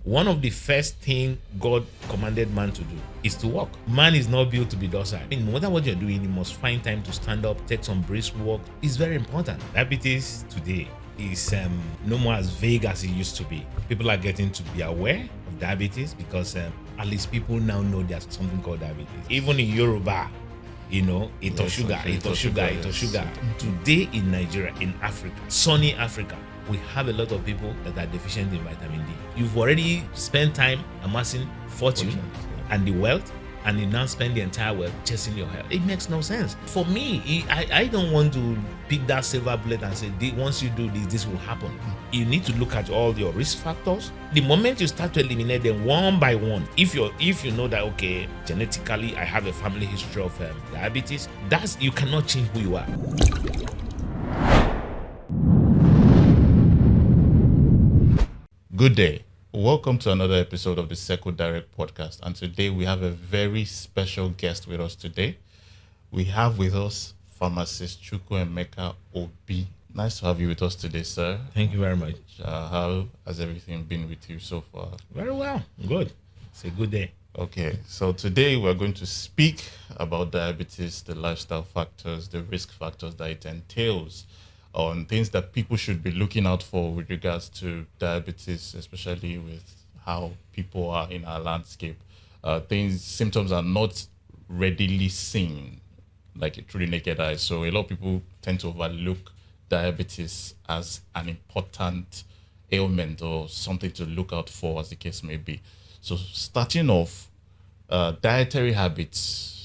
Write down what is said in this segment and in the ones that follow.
One of the first thing God commanded man to do is to walk. Man is not built to be docile. I mean, no matter what you're doing, you must find time to stand up, take some brisk walk. It's very important. Diabetes today is no more as vague as it used to be. People are getting to be aware of diabetes because at least people now know there's something called diabetes. Even in Yoruba, ito sugar. Today in Nigeria, in Africa, sunny Africa, we have a lot of people that are deficient in vitamin D. You've already spent time amassing fortune and the wealth, and you now spend the entire wealth chasing your health. It makes no sense. For me, I don't want to pick that silver bullet and say, once you do this, this will happen. You need to look at all your risk factors. The moment you start to eliminate them one by one, if you know that, okay, genetically I have a family history of diabetes, you cannot change who you are. Good day. Welcome to another episode of the Circle Direct podcast. And today we have a very special guest with us today. We have with us pharmacist Emeka Obi. Nice to have you with us today, sir. Thank you very much. How has everything been with you so far? Very well. Good. It's a good day. Okay, so today we're going to speak about diabetes, the lifestyle factors, the risk factors that it entails, on things that people should be looking out for with regards to diabetes, especially with how people are in our landscape. Symptoms are not readily seen like a truly naked eye. So a lot of people tend to overlook diabetes as an important ailment or something to look out for, as the case may be. So starting off, dietary habits.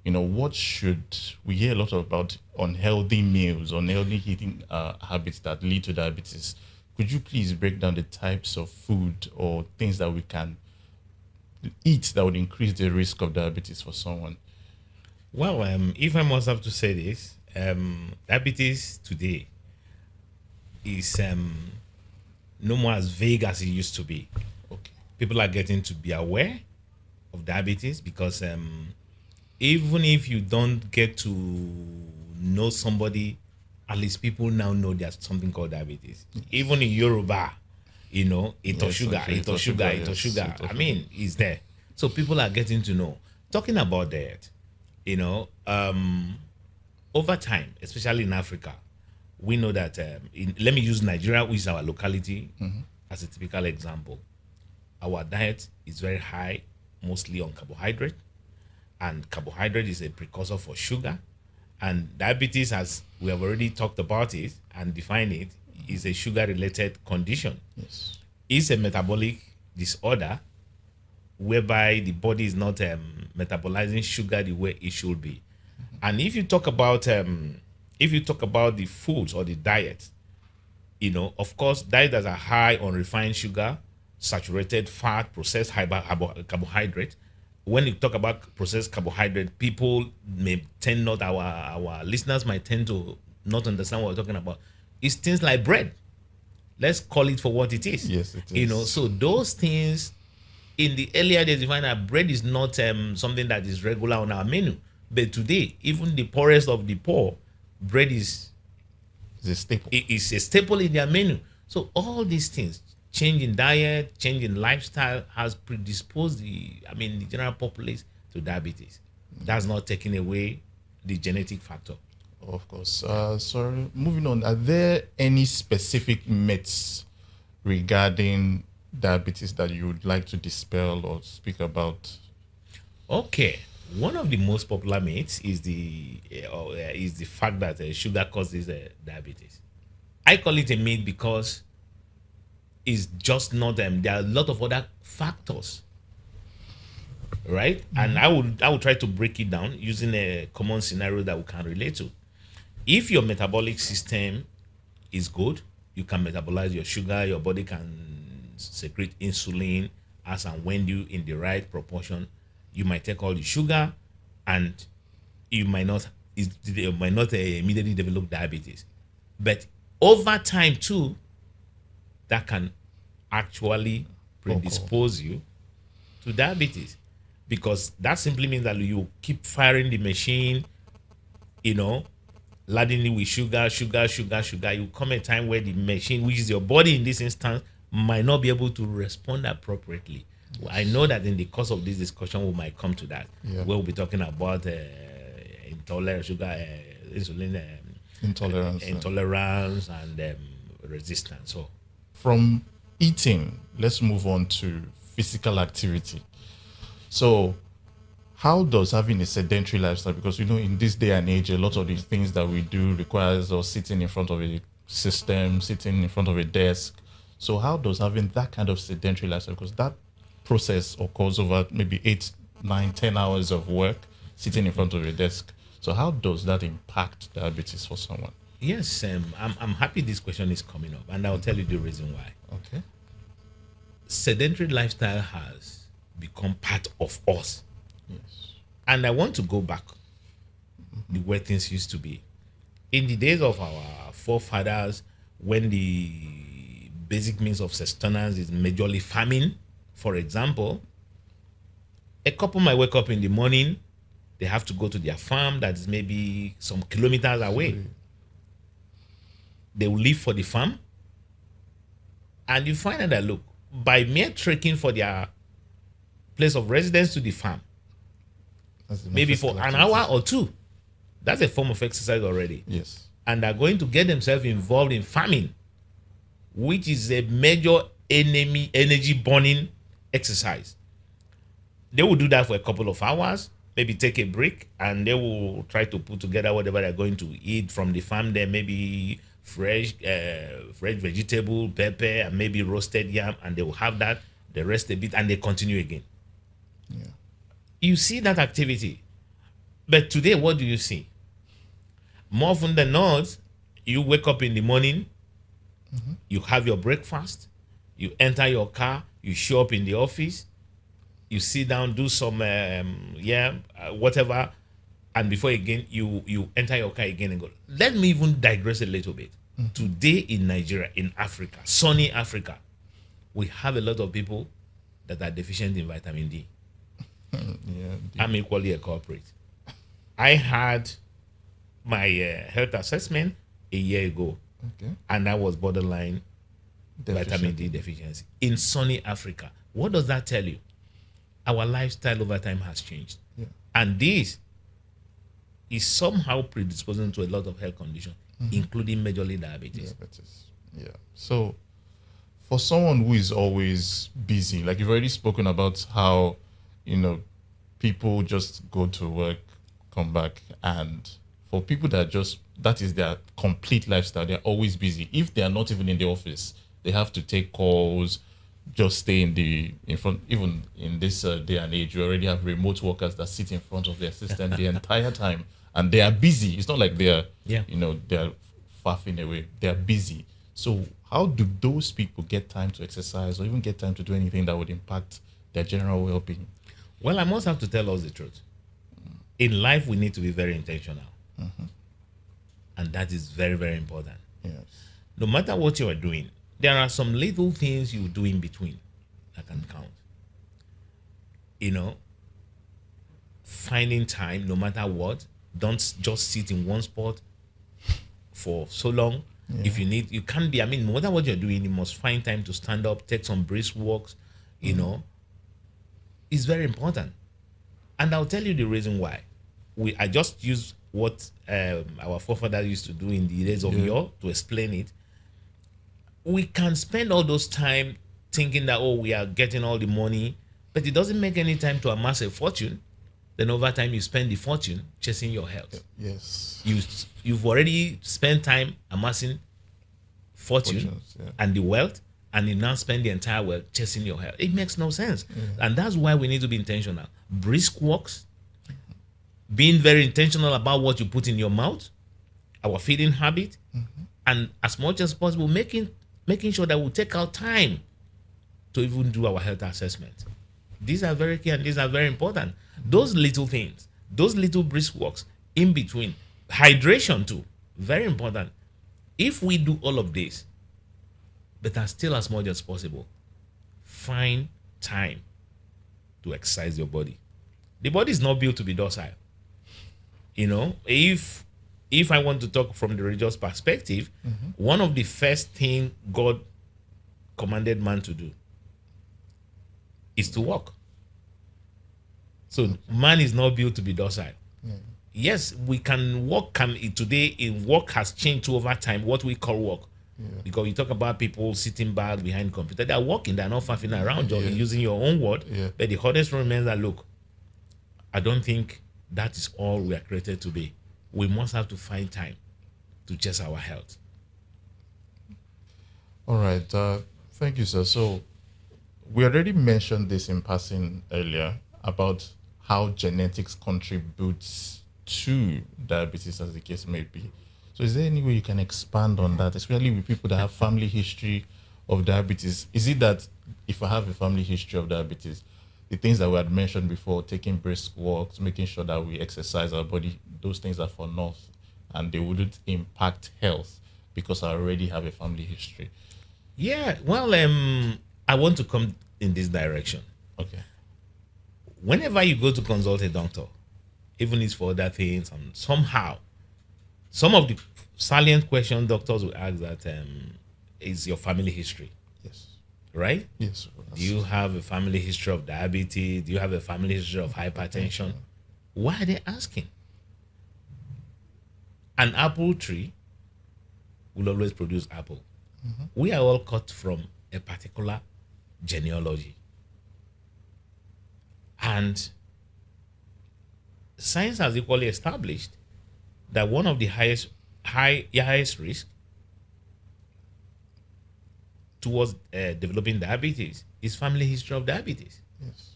What should we hear a lot about unhealthy meals, unhealthy eating habits that lead to diabetes? Could you please break down the types of food or things that we can eat that would increase the risk of diabetes for someone? Well, if I must have to say this, diabetes today is no more as vague as it used to be. Okay. People are getting to be aware of diabetes because even if you don't get to know somebody, at least people now know there's something called diabetes. Yes. Even in Yoruba, ito sugar. I mean, it's there. So people are getting to know. Talking about that, over time, especially in Africa, we know that, let me use Nigeria, which is our locality, as a typical example. Our diet is very high, mostly on carbohydrate. And carbohydrate is a precursor for sugar. And diabetes, as we have already talked about it and defined it, is a sugar-related condition. Yes. It's a metabolic disorder whereby the body is not metabolizing sugar the way it should be. And if you talk about the foods or the diet, of course, diets that are high on refined sugar, saturated fat, processed carbohydrate. When you talk about processed carbohydrate, people may tend not, our listeners might tend to not understand what we're talking about. It's things like bread. Let's call it for what it is. Yes, it is. So those things, in the earlier days, you find that bread is not something that is regular on our menu. But today, even the poorest of the poor, bread is a staple. It's a staple in their menu. So all these things, change in diet, change in lifestyle, has predisposed the general populace to diabetes. That's not taking away the genetic factor. Of course. So moving on, are there any specific myths regarding diabetes that you would like to dispel or speak about? Okay. One of the most popular myths is the fact that sugar causes diabetes. I call it a myth because it's just not them. There are a lot of other factors, right? And I would try to break it down using a common scenario that we can relate to. If your metabolic system is good, you can metabolize your sugar, your body can secrete insulin as and when you in the right proportion. You might take all the sugar and you might not immediately develop diabetes. But over time too, that can actually predispose you to diabetes, because that simply means that you keep firing the machine, laden it with sugar. You come a time where the machine, which is your body in this instance, might not be able to respond appropriately. I know that in the course of this discussion, we might come to that. Yeah. We'll be talking about intolerance, sugar, insulin intolerance, and resistance. So, from eating, let's move on to physical activity. So, how does having a sedentary lifestyle, because in this day and age, a lot of these things that we do requires us sitting in front of a system, sitting in front of a desk. So how does having that kind of sedentary lifestyle, because that process occurs over maybe 8, 9, 10 hours of work, sitting in front of a desk. So how does that impact diabetes for someone? yes, I'm happy this question is coming up, and I'll tell you the reason why. Okay. Sedentary lifestyle has become part of us. Yes. And I want to go back the way things used to be. In the days of our forefathers, when the basic means of sustenance is majorly farming, for example, a couple might wake up in the morning, they have to go to their farm that is maybe some kilometers away. They will leave for the farm, and you find out that, look, by mere trekking for their place of residence to the farm, maybe for an hour or two, that's a form of exercise already. Yes. And they're going to get themselves involved in farming, which is a major energy burning exercise. They will do that for a couple of hours, maybe take a break, and they will try to put together whatever they're going to eat from the farm there, maybe fresh vegetable, pepper, and maybe roasted yam, and they will have that, they rest a bit, and they continue again. Yeah. You see that activity. But today, what do you see? More often than not, you wake up in the morning, you have your breakfast, you enter your car, you show up in the office, you sit down, do some whatever, and before again you enter your car again and go. Let me even digress a little bit. Today in Nigeria, in Africa, sunny Africa, we have a lot of people that are deficient in vitamin D. I'm equally a culprit. I had my health assessment a year ago, and that was borderline vitamin D deficiency in sunny Africa. What does that tell you? Our lifestyle over time has changed, and this is somehow predisposing to a lot of health conditions, including majorly diabetes. Yeah. So, for someone who is always busy, like you've already spoken about how, people just go to work, come back, and for people that is their complete lifestyle, they're always busy. If they are not even in the office, they have to take calls, just stay in front. Even in this day and age, you already have remote workers that sit in front of their system the entire time, and they are busy. It's not like they're they're faffing away. They're busy. So how do those people get time to exercise or even get time to do anything that would impact their general well-being? Well, I must have to tell us the truth. In life, we need to be very intentional. And that is very, very important. Yes. No matter what you are doing, there are some little things you do in between that can count. Finding time, no matter what. Don't just sit in one spot for so long. If you can't be, no matter what you're doing, you must find time to stand up, take some brisk walks, It's very important. And I'll tell you the reason why. I just use what our forefathers used to do in the days of yore to explain it. We can spend all those time thinking that, we are getting all the money, but it doesn't make any time to amass a fortune. Then over time, you spend the fortune chasing your health. Yes. You've already spent time amassing fortune and the wealth, and you now spend the entire wealth chasing your health. It makes no sense. And that's why we need to be intentional. Brisk walks, being very intentional about what you put in your mouth, our feeding habit, and as much as possible, making sure that we take our time to even do our health assessment. These are very key and these are very important. Those little things, those little brisk walks in between, hydration too, very important. If we do all of this, but are still as much as possible, find time to exercise your body. The body is not built to be docile. If I want to talk from the religious perspective, one of the first things God commanded man to do? Is to work. So man is not built to be docile. Yes, we can work. Today in work has changed over time. What we call work, because you talk about people sitting back behind computer, they are working. They are not faffing around. You're using your own word. But the honest remains that look, I don't think that is all we are created to be. We must have to find time to chase our health. All right. Thank you, sir. So we already mentioned this in passing earlier about how genetics contributes to diabetes, as the case may be. So is there any way you can expand on that, especially with people that have family history of diabetes? Is it that if I have a family history of diabetes, the things that we had mentioned before, taking brisk walks, making sure that we exercise our body, those things are for naught, and they wouldn't impact health because I already have a family history? Yeah, well, I want to come in this direction. Okay. Whenever you go to consult a doctor, even if it's for other things, and somehow, some of the salient questions doctors will ask that is your family history, Yes. right? Yes. Do you have a family history of diabetes? Do you have a family history of hypertension? Why are they asking? An apple tree will always produce apple. We are all cut from a particular genealogy. And science has equally established that one of the highest risk towards developing diabetes is family history of diabetes. Yes.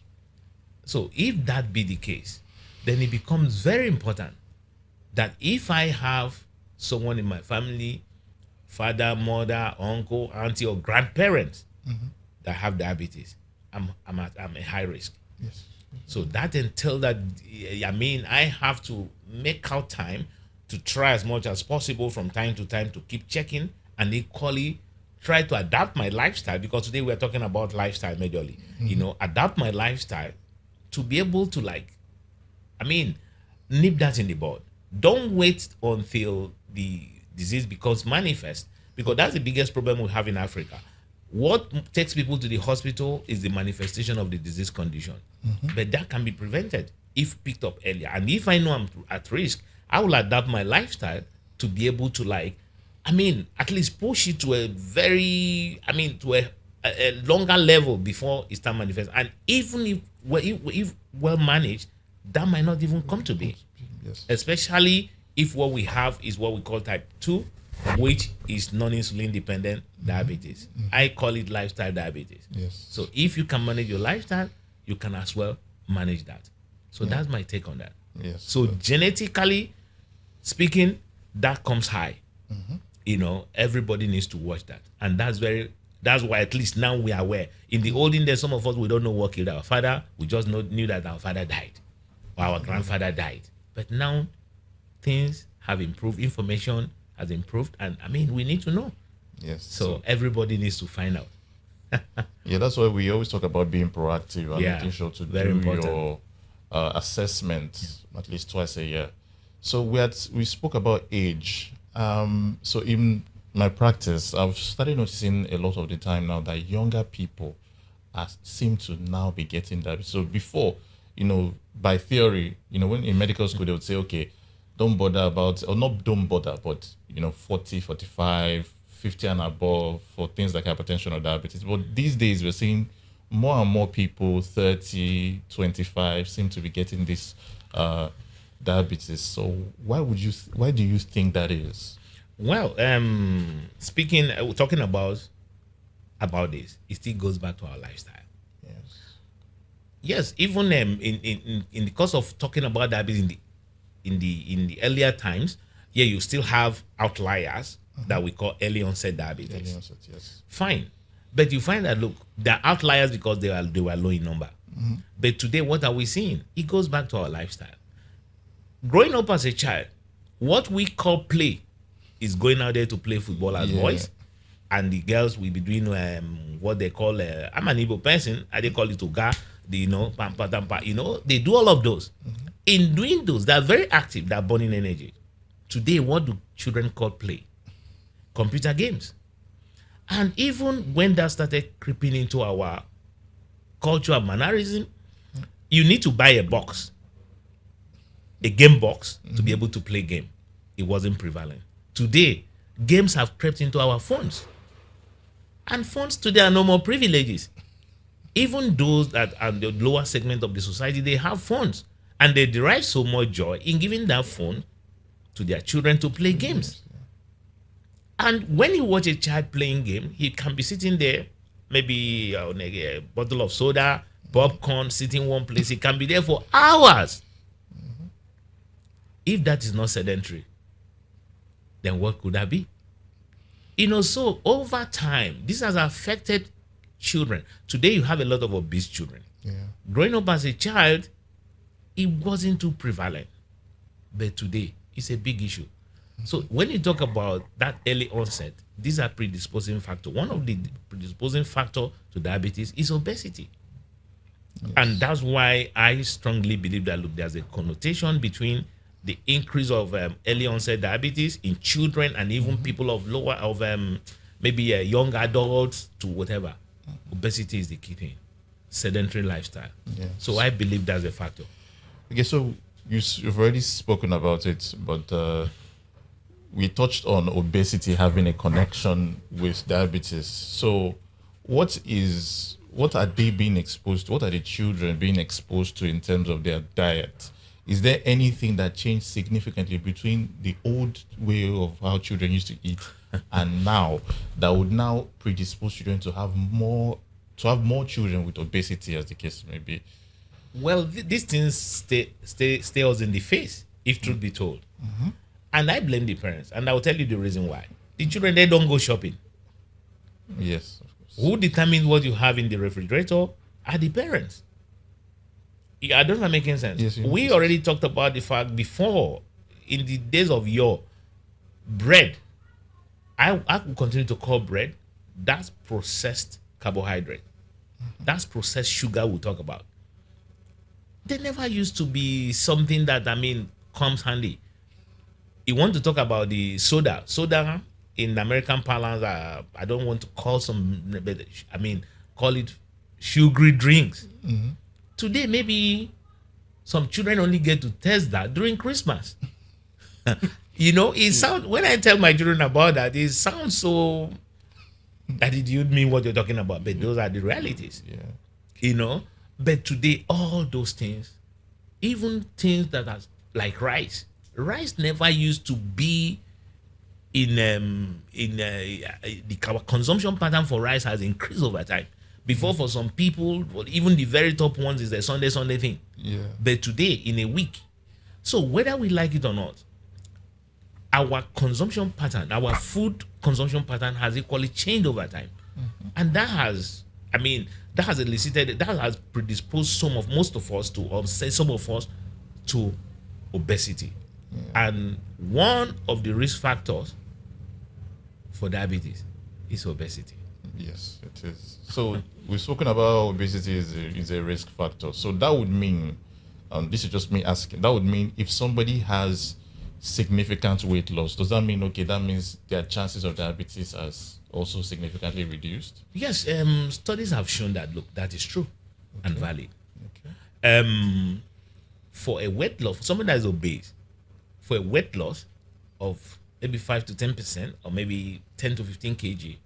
So if that be the case, then it becomes very important that if I have someone in my family, father, mother, uncle, auntie, or grandparents that have diabetes, I'm a high risk. Yes. So that entails that, I have to make out time to try as much as possible from time to time to keep checking, and equally try to adapt my lifestyle, because today we're talking about lifestyle majorly. Adapt my lifestyle to be able to nip that in the bud. Don't wait until the disease becomes manifest, because that's the biggest problem we have in Africa. What takes people to the hospital is the manifestation of the disease condition. But that can be prevented if picked up earlier. And if I know I'm at risk, I will adapt my lifestyle to be able to at least push it to a very, to a longer level before it starts manifesting. And even if well managed, that might not even come to be. Yes. Especially if what we have is what we call type 2, which is non-insulin dependent diabetes. I call it lifestyle diabetes. Yes. So if you can manage your lifestyle, you can as well manage that. So that's my take on that. Yes. So genetically speaking, that comes high. Everybody needs to watch that. And that's why at least now we are aware. In the olden days, some of us, we don't know what killed our father. We just knew that our father died or our grandfather died. But now things have improved. Information has improved. And we need to know. Yes. So everybody needs to find out. Yeah, that's why we always talk about being proactive and making sure to very do important. your assessment at least twice a year. So we spoke about age. So in my practice, I've started noticing a lot of the time now that younger people seem to now be getting diabetes. So before, by theory, when in medical school they would say, okay, don't bother about, or not don't bother, but 40, 45, 50 and above for things like hypertension or diabetes. But these days we're seeing more and more people 30, 25 seem to be getting this diabetes. So why do you think that is? Well, talking about this, it still goes back to our lifestyle. Yes, even in the course of talking about diabetes in the earlier times, you still have outliers that we call early onset diabetes. Early onset, yes. Fine. But you find that, look, they're outliers because they were low in number. But today, what are we seeing? It goes back to our lifestyle. Growing up as a child, what we call play is going out there to play football as boys. And the girls will be doing what they call, I'm an Igbo person, they call it Uga, pampa, tampa, they do all of those. In doing those, they're very active, they're burning energy. Today, what do children call play? Computer games. And even when that started creeping into our culture and mannerism, you need to buy a box, a game box, to be able to play game. It wasn't prevalent. Today, games have crept into our phones. And phones today are no more privileges. Even those that are the lower segment of the society, they have phones. And they derive so much joy in giving that phone to their children to play games. And when you watch a child playing game, he can be sitting there, maybe on a bottle of soda, popcorn, sitting one place. He can be there for hours. If that is not sedentary, then what could that be? So over time, this has affected children. Today, you have a lot of obese children. Yeah. Growing up as a child, it wasn't too prevalent. But today, it's a big issue. So when you talk about that early onset, these are predisposing factors. One of the predisposing factors to diabetes is obesity. Yes. And that's why I strongly believe that, look, there's a connotation between the increase of early onset diabetes in children and even people of maybe young adults to whatever. Obesity is the key thing. Sedentary lifestyle. Yes. So I believe that's a factor. Okay, so you've already spoken about it, but we touched on obesity having a connection with diabetes. So what are they being exposed to? What are the children being exposed to in terms of their diet? Is there anything that changed significantly between the old way of how children used to eat and now that would now predispose children to have more children with obesity, as the case may be? Well, these things stay us in the face, if truth be told. And I blame the parents, and I will tell you the reason why. The children, they don't go shopping. Yes, of course. Who determines what you have in the refrigerator are the parents. I don't know making sense. Yes, we already talked about the fact before, in the days of bread, I will continue to call bread, that's processed carbohydrate. That's processed sugar we'll talk about. They never used to be something that, comes handy. You want to talk about the soda. Soda, in American parlance, I don't want to call call it sugary drinks. Today, maybe some children only get to taste that during Christmas. It sounds, when I tell my children about that, it sounds so that it would mean what you're talking about, but those are the realities. Yeah. But today, all those things, even things that are like rice never used to be in our consumption pattern for rice has increased over time. Before, for some people, even the very top ones is the Sunday thing. Yeah. But today, in a week. So whether we like it or not, our consumption pattern, our food consumption pattern has equally changed over time. And that has predisposed most of us to, or say some of us, to obesity. Yeah. And one of the risk factors for diabetes is obesity. Yes, it is. So we've spoken about obesity is a risk factor. So that would mean, this is just me asking, that would mean if somebody has significant weight loss, does that mean, that means their chances of diabetes has also significantly reduced? Yes, studies have shown that, look, that is true and valid. Okay. For a weight loss, for someone that is obese, for a weight loss of maybe 5 to 10%, or maybe 10 to 15 kg,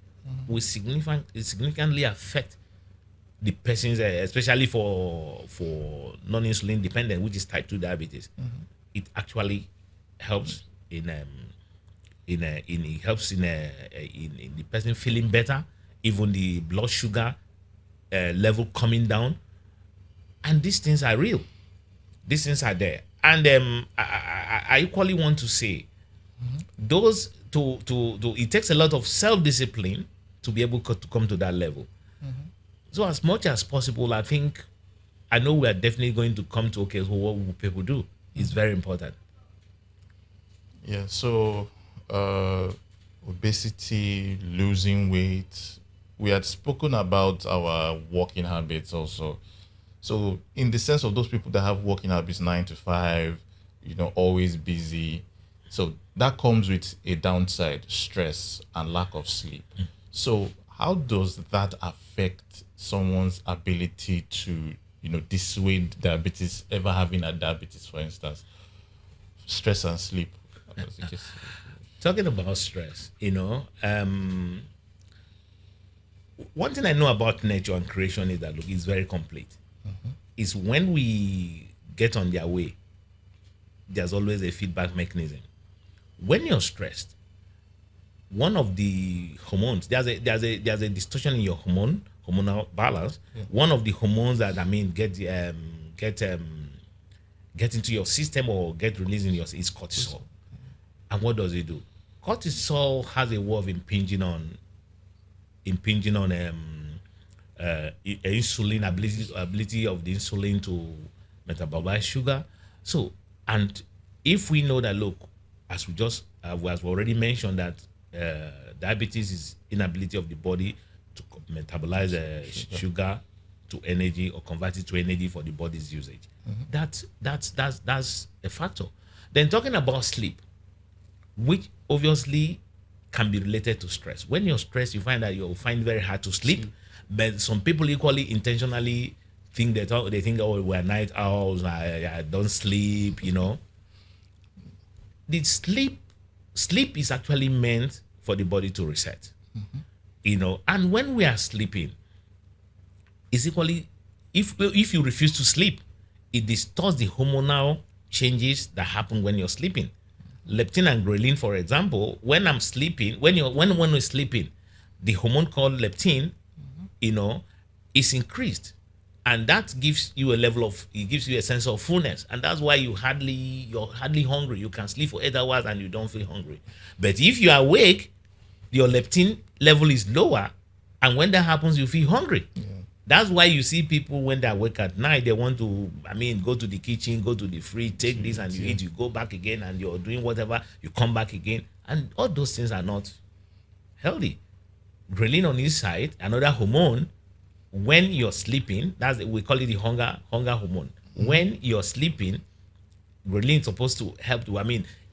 will significantly affect the person's, especially for non-insulin dependent, which is type 2 diabetes. It actually helps in the person feeling better, even the blood sugar level coming down. And these things are real. These things are there. And I equally want to say, those it takes a lot of self-discipline to be able to come to that level. So as much as possible, I know we are definitely going to come to, so what will people do? It's very important. Yeah, so obesity, losing weight, we had spoken about our working habits also. So in the sense of those people that have working habits 9 to 5, always busy, so that comes with a downside, stress and lack of sleep. So how does that affect someone's ability to, dissuade diabetes, ever having a diabetes, for instance? Stress and sleep. As the case. Talking about stress, one thing I know about nature and creation is that look, it's very complete. It's when we get on their way, there's always a feedback mechanism. When you're stressed, one of the hormones, there's a distortion in your hormonal balance. Yeah. One of the hormones that get into your system or get released in your is cortisol. And what does it do? Cortisol has a way of impinging on insulin ability of the insulin to metabolize sugar. So, and if we know that, look, as we already mentioned, that diabetes is inability of the body to metabolize sugar to energy or convert it to energy for the body's usage. That's a factor. Then talking about sleep, which obviously can be related to stress. When you're stressed, you find that you'll find it very hard to sleep. But some people equally intentionally think that we're night owls, I don't sleep, The sleep is actually meant for the body to reset. And when we are sleeping, it's equally, if you refuse to sleep, it distorts the hormonal changes that happen when you're sleeping. Leptin and ghrelin, for example, when I'm sleeping, when we're sleeping, the hormone called leptin, is increased, and that gives you a sense of fullness, and that's why you're hardly hungry. You can sleep for 8 hours and you don't feel hungry. But if you're awake, your leptin level is lower, and when that happens, you feel hungry. Yeah. That's why you see people when they awake at night, they want to, go to the kitchen, go to the fridge, take this and you eat, you go back again and you're doing whatever, you come back again. And all those things are not healthy. Ghrelin on his side, another hormone, when you're sleeping, we call it the hunger hormone. When you're sleeping, ghrelin is supposed to help to,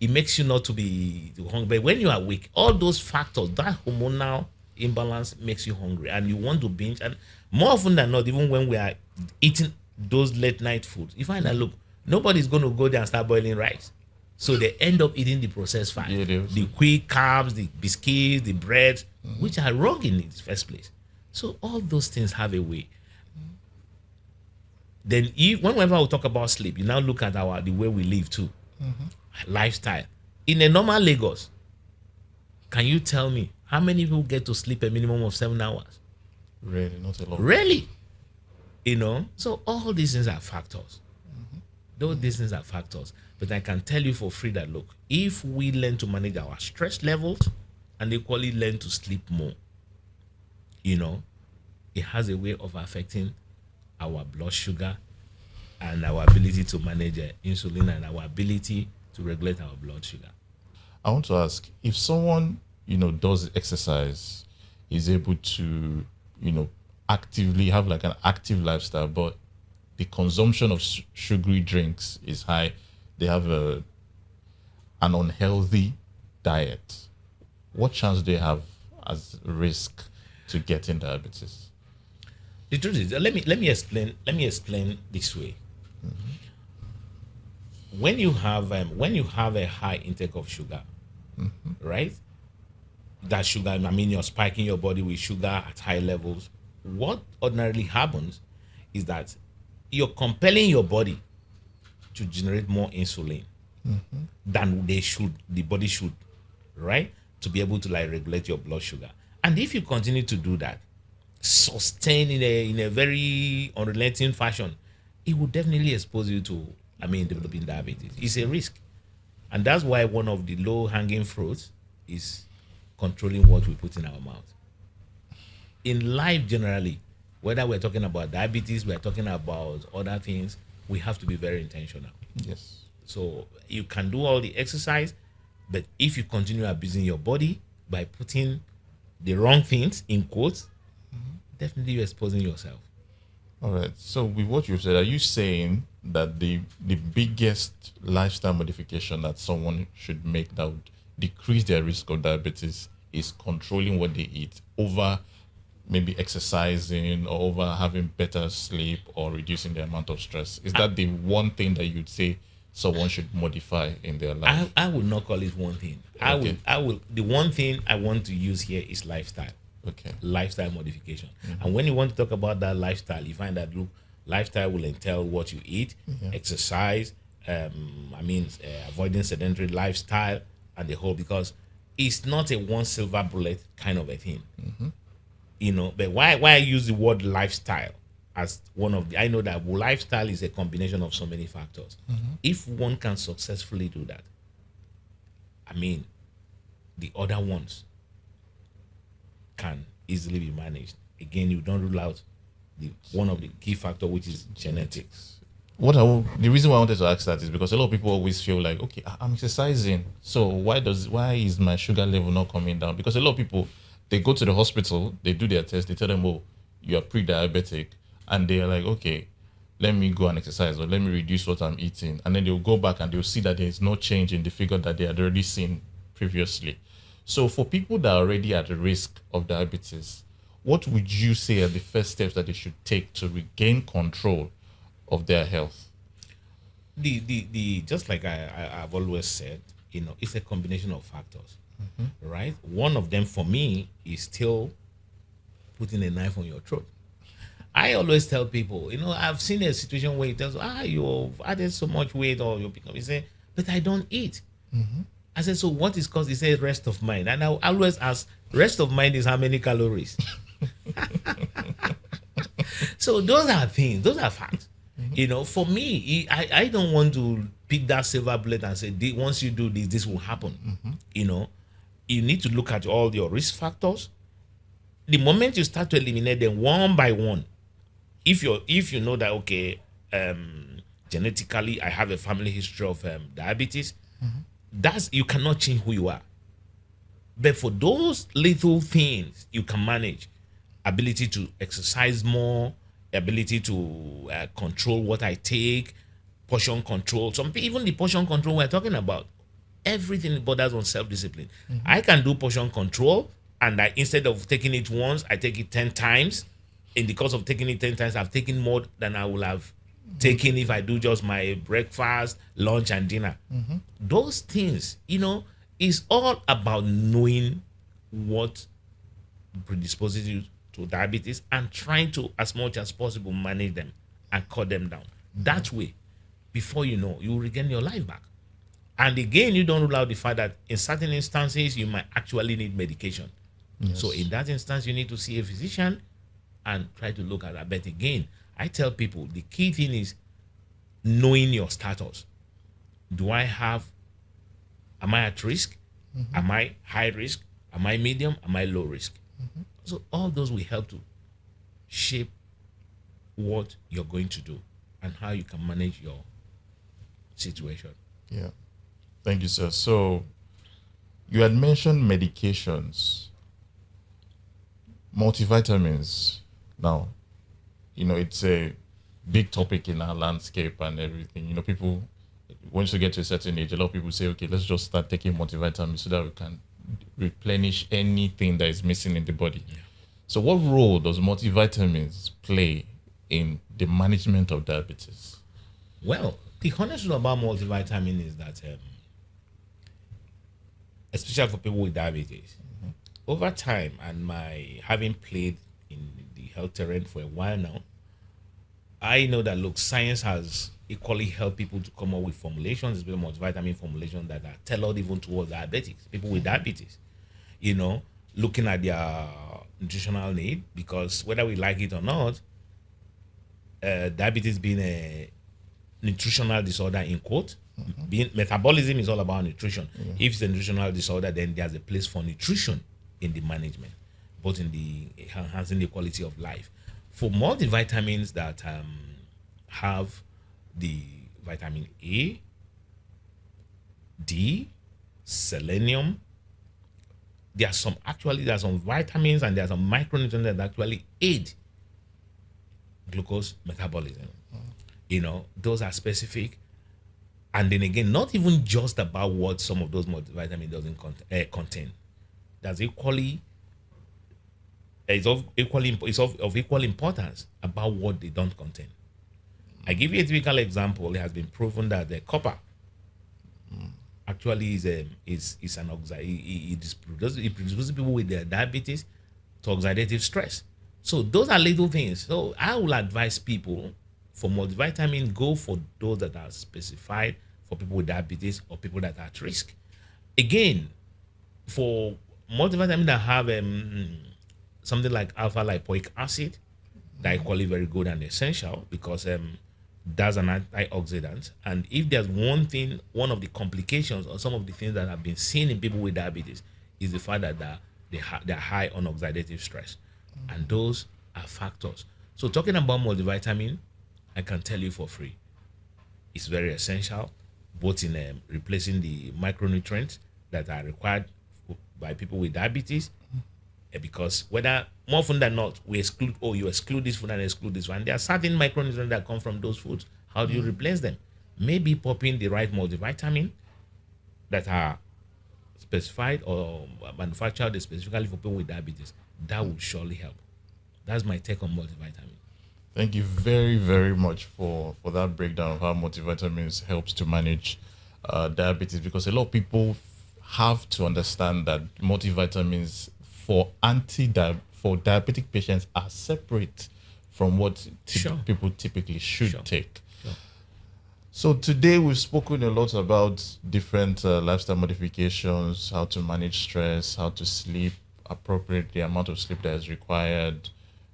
it makes you not to be hungry. But when you are awake, all those factors, that hormonal imbalance makes you hungry and you want to binge. And more often than not, even when we are eating those late night foods, you find that, look, nobody's going to go there and start boiling rice. So they end up eating the processed fat, the quick carbs, the biscuits, the bread, which are wrong in the first place. So all those things have a way. Then whenever we talk about sleep, you now look at the way we live too. Lifestyle. In a normal Lagos, can you tell me how many people get to sleep a minimum of 7 hours? Really, not a lot. Really? So all these things are factors. These things are factors. But I can tell you for free that, look, if we learn to manage our stress levels and equally learn to sleep more, it has a way of affecting our blood sugar and our ability to manage insulin and our ability to regulate our blood sugar. I want to ask, if someone, does exercise, is able to, actively have like an active lifestyle, but the consumption of sugary drinks is high, they have an unhealthy diet, what chance do they have as risk to getting diabetes? The truth is, let me explain this way. When you have a high intake of sugar, right? That sugar, you're spiking your body with sugar at high levels. What ordinarily happens is that you're compelling your body to generate more insulin than the body should, right? To be able to regulate your blood sugar. And if you continue to do that, sustain in a very unrelenting fashion, it will definitely expose you to, developing diabetes. It's a risk. And that's why one of the low-hanging fruits is controlling what we put in our mouth. In life generally, whether we're talking about diabetes, we're talking about other things, we have to be very intentional. Yes. So you can do all the exercise, but if you continue abusing your body by putting the wrong things in quotes, definitely you're exposing yourself. All right. So with what you've said, are you saying that the biggest lifestyle modification that someone should make that would decrease their risk of diabetes is controlling what they eat over maybe exercising or over having better sleep or reducing the amount of stress? Is that the one thing that you'd say someone should modify in their life? I would not call it one thing. Okay. I will. The one thing I want to use here is lifestyle. Okay. Lifestyle modification. And when you want to talk about that lifestyle, you find that look, lifestyle will entail what you eat, exercise, avoiding sedentary lifestyle and the whole, because it's not a one silver bullet kind of a thing. But why I use the word lifestyle as one of the, I know that lifestyle is a combination of so many factors. If one can successfully do that, the other ones can easily be managed. Again, you don't rule out one of the key factor, which is genetics. The reason why I wanted to ask that is because a lot of people always feel like, okay, I'm exercising, so why is my sugar level not coming down? Because a lot of people, they go to the hospital, they do their test, they tell them, oh, you are pre-diabetic, and they are like, okay, let me go and exercise or let me reduce what I'm eating, and then they'll go back and they'll see that there is no change in the figure that they had already seen previously. So for people that are already at the risk of diabetes, what would you say are the first steps that they should take to regain control of their health? The just like I've always said, it's a combination of factors, right? One of them for me is still putting a knife on your throat. I always tell people, I've seen a situation where it tells, you've added so much weight or you become, you say, but I don't eat. I said, so what is caused? He said, rest of mind. And I always ask, rest of mind is how many calories? So those are things, those are facts. For me, I don't want to pick that silver bullet and say, once you do this, this will happen. You need to look at all your risk factors. The moment you start to eliminate them one by one, if you know that, okay, genetically I have a family history of diabetes, you cannot change who you are. But for those little things you can manage, ability to exercise more, ability to control what I take, portion control. Even the portion control we're talking about, everything borders on self-discipline. I can do portion control, and instead of taking it once, I take it 10 times. In the course of taking it 10 times, I've taken more than I will have taken if I do just my breakfast, lunch, and dinner. Those things, is all about knowing what predisposes you to diabetes and trying to, as much as possible, manage them and cut them down. That way, before you know, you will regain your life back. And again, you don't rule out the fact that in certain instances, you might actually need medication. So in that instance, you need to see a physician and try to look at that. But again, I tell people the key thing is knowing your status. Am I at risk? Am I high risk? Am I medium? Am I low risk? So all those will help to shape what you're going to do and how you can manage your situation. Yeah. Thank you, sir. So you had mentioned medications, multivitamins. Now, it's a big topic in our landscape and everything. People, once you get to a certain age, a lot of people say, okay, let's just start taking multivitamins so that we can replenish anything that is missing in the body. So what role does multivitamins play in the management of diabetes? Well, the honest truth about multivitamin is that, especially for people with diabetes, over time and my having played in the health terrain for a while now, I know that, look, science has equally helped people to come up with formulations, especially multivitamin formulations that are tailored even towards diabetics, people with diabetes, looking at their nutritional need, because whether we like it or not, diabetes being a nutritional disorder in quote, metabolism is all about nutrition. If it's a nutritional disorder, then there's a place for nutrition in the management, both in the enhancing the quality of life. For multivitamins that have the vitamin A, D, selenium, there are some vitamins and there are some micronutrients that actually aid glucose metabolism. Those are specific. And then again, not even just about what some of those multivitamins doesn't contain. There's equally of equal importance about what they don't contain. I give you a typical example. It has been proven that the copper actually is an it produces people with their diabetes to oxidative stress. So those are little things. So I will advise people for multivitamin, go for those that are specified for people with diabetes or people that are at risk. Again, for multivitamin that have something like alpha lipoic acid, that equally very good and essential because that's an antioxidant. And if there's one of the complications or some of the things that have been seen in people with diabetes is the fact that they're high on oxidative stress. And those are factors. So talking about multivitamin, I can tell you for free, it's very essential, both in replacing the micronutrients that are required by people with diabetes, because whether more often than not we exclude, you exclude this food and exclude this one, there are certain micronutrients that come from those foods. How do you replace them? Maybe popping the right multivitamin that are specified or manufactured specifically for people with diabetes. That will surely help. That's my take on multivitamin. Thank you very, very much for that breakdown of how multivitamins helps to manage diabetes, because a lot of people have to understand that multivitamins for for diabetic patients are separate from what people typically should take. Sure. So today we've spoken a lot about different lifestyle modifications, how to manage stress, how to sleep appropriately, the amount of sleep that is required,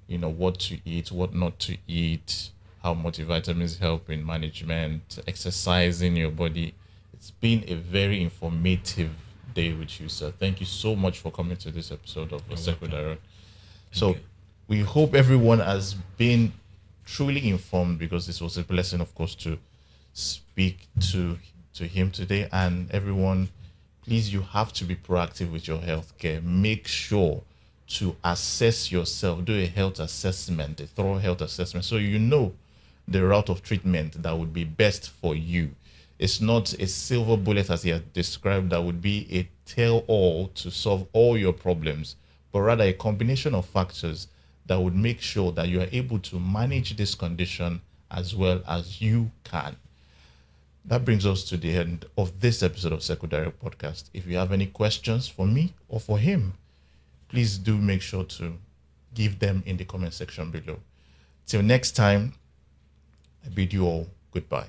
what to eat, what not to eat, how multivitamins help in management, exercising your body. It's been a very informative day with you, sir. Thank you so much for coming to this episode of Secretary. So we hope everyone has been truly informed, because this was a blessing, of course, to speak to him today. And everyone, please, you have to be proactive with your healthcare. Make sure to assess yourself, do a health assessment, a thorough health assessment, so you know the route of treatment that would be best for you. It's not a silver bullet, as he has described, that would be a tell-all to solve all your problems, but rather a combination of factors that would make sure that you are able to manage this condition as well as you can. That brings us to the end of this episode of Secretary Podcast. If you have any questions for me or for him, please do make sure to give them in the comment section below. Till next time, I bid you all goodbye.